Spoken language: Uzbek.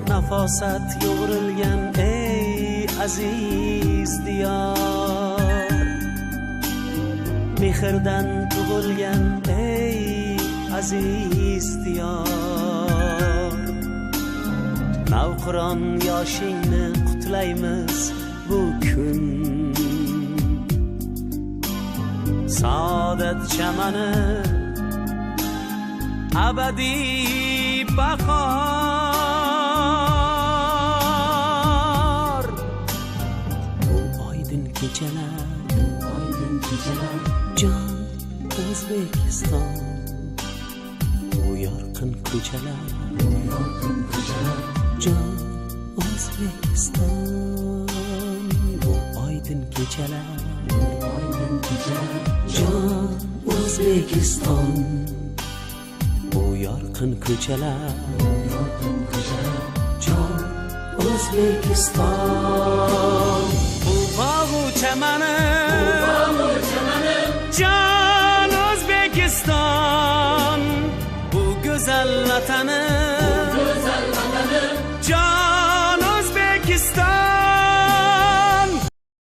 nafosat yo'g'rilgan ey aziz diyor, mehrdan tug'ilgan ey aziz diyor. Navqiron yoshingni qutlaymiz bu kun, saodat chamani abadiy bahor. Bu oydin kechalar jon O'zbekiston, bu yorqin ko'chalar jon O'zbekiston, bu oydin kechalar jon O'zbekiston, bu yorqin ko'chalar jon O'zbekiston. Bu bog'u chamani